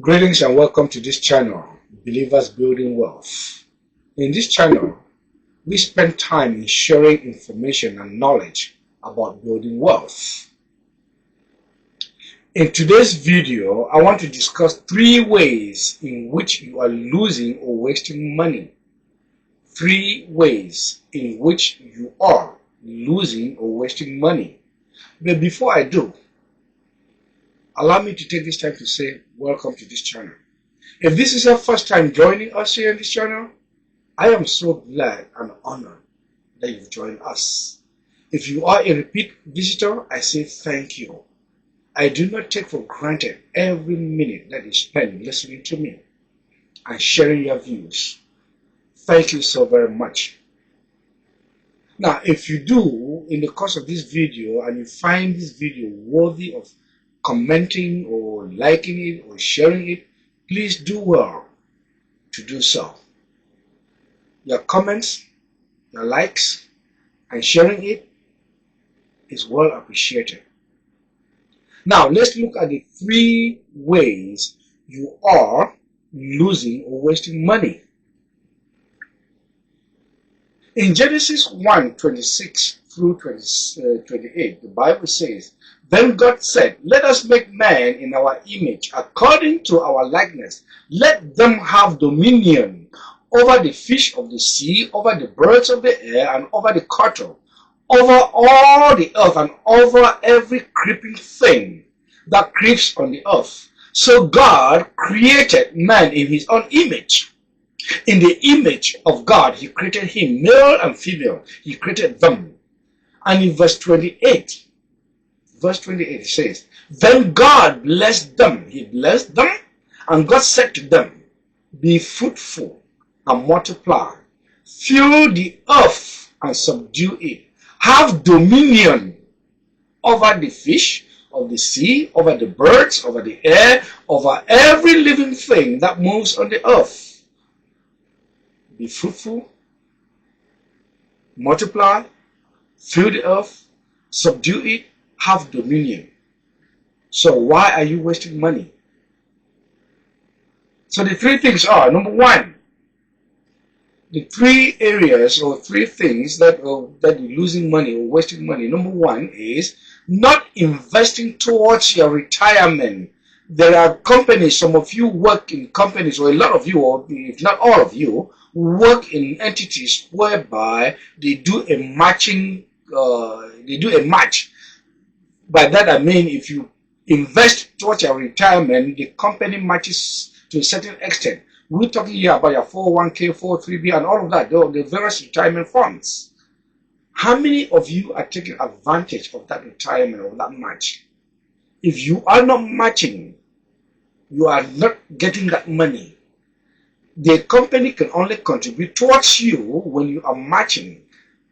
Greetings and welcome to this channel, Believers Building Wealth. In this channel, we spend time in sharing information and knowledge about building wealth. In today's video, I want to discuss 3 ways in which you are losing or wasting money. 3 ways in which you are losing or wasting money. But before I do, allow me to take this time to say welcome to this channel. If this is your first time joining us here on this channel, I am so glad and honored that you've joined us. If you are a repeat visitor, I say thank you. I do not take for granted every minute that you spend listening to me and sharing your views. Thank you so very much. Now, if you do, in the course of this video, and you find this video worthy of commenting or liking it or sharing it, please do well to do so. Your comments, your likes, and sharing it is well appreciated. Now, let's look at the 3 ways you are losing or wasting money. In Genesis 1:26 through 28, the Bible says, "Then God said, Let us make man in our image, according to our likeness. Let them have dominion over the fish of the sea, over the birds of the air, and over the cattle, over all the earth, and over every creeping thing that creeps on the earth." So God created man in his own image. In the image of God, he created him, male and female. He created them. And in verse 28, it says, "Then God blessed them." He blessed them, and God said to them, "Be fruitful and multiply. Fill the earth and subdue it. Have dominion over the fish of the sea, over the birds, over the air, over every living thing that moves on the earth. Be fruitful, multiply, fill the earth, subdue it, have dominion." So why are you wasting money? So the 3 things are, number 1, the 3 areas or 3 things that you're losing money or wasting money. Number 1 is not investing towards your retirement. There are companies, some of you work in companies, or a lot of you, or if not all of you, work in entities whereby they do a matching, match. By that I mean, if you invest towards your retirement, the company matches to a certain extent. We're talking here about your 401k, 403b, and all of that, the various retirement funds. How many of you are taking advantage of that retirement or that match? If you are not matching, you are not getting that money. The company can only contribute towards you when you are matching.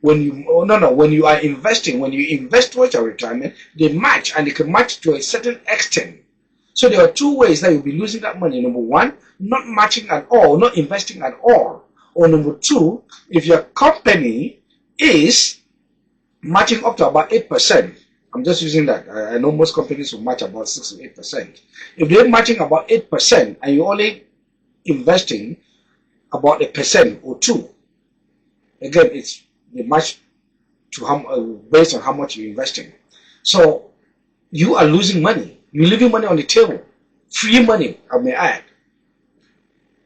When you are investing, when you invest towards your retirement, they match, and they can match to a certain extent. So there are 2 ways that you'll be losing that money. Number 1, not matching at all, not investing at all. Or number 2, if your company is matching up to about 8%, I'm just using that. I know most companies will match about 6 to 8%. If they're matching about 8% and you're only investing about 1% or 2%, again, it's the match to based on how much you're investing. So you are losing money. You're leaving money on the table. Free money, I may add.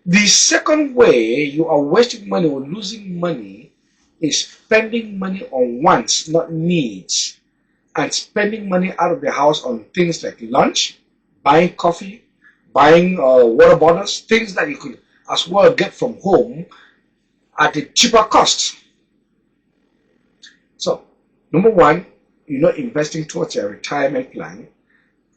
The second way you are wasting money or losing money is spending money on wants, not needs, and spending money out of the house on things like lunch, buying coffee, buying water bottles, things that you could as well get from home at a cheaper cost. So, number 1, you're not investing towards your retirement plan,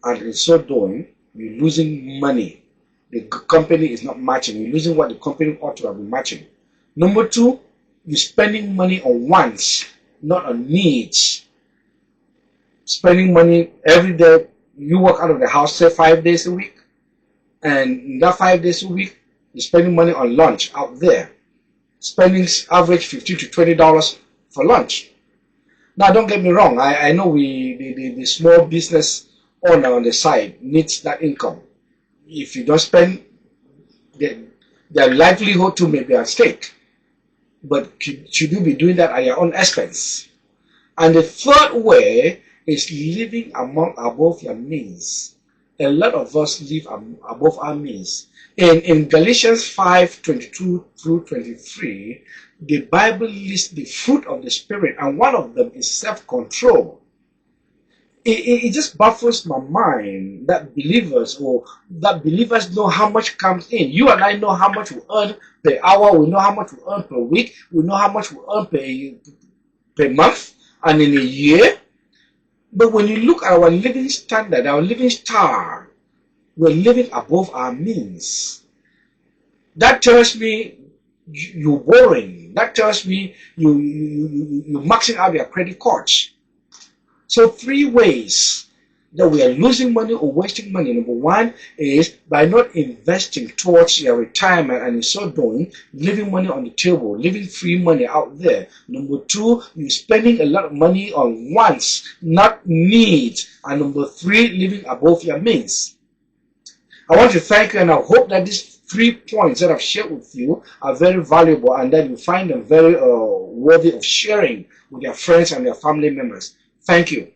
and in so doing, you're losing money. The company is not matching. You're losing what the company ought to have been matching. Number 2, you're spending money on wants, not on needs. Spending money every day. You work out of the house, say 5 days a week, and in that 5 days a week, you're spending money on lunch out there. Spending average $15 to $20 for lunch. Now, don't get me wrong. I know the small business owner on the side needs that income. if you don't spend, their livelihood too may be at stake. But should you be doing that at your own expense? And the third way is living above your means. A lot of us live above our means. In Galatians 5:22 through 23, the Bible lists the fruit of the Spirit, and one of them is self-control. It just baffles my mind that believers know how much comes in. You and I know how much we earn per hour, we know how much we earn per week, we know how much we earn per month and in a year. But when you look at our living standard, our living star, we're living above our means. That tells me you're borrowing. That tells me you're maxing out your credit cards. So 3 ways that we are losing money or wasting money. Number 1 is by not investing towards your retirement, and in so doing, leaving money on the table, leaving free money out there. Number 2, you're spending a lot of money on wants, not needs. And number 3, living above your means. I want to thank you, and I hope that these 3 points that I've shared with you are very valuable, and that you find them very worthy of sharing with your friends and your family members. Thank you.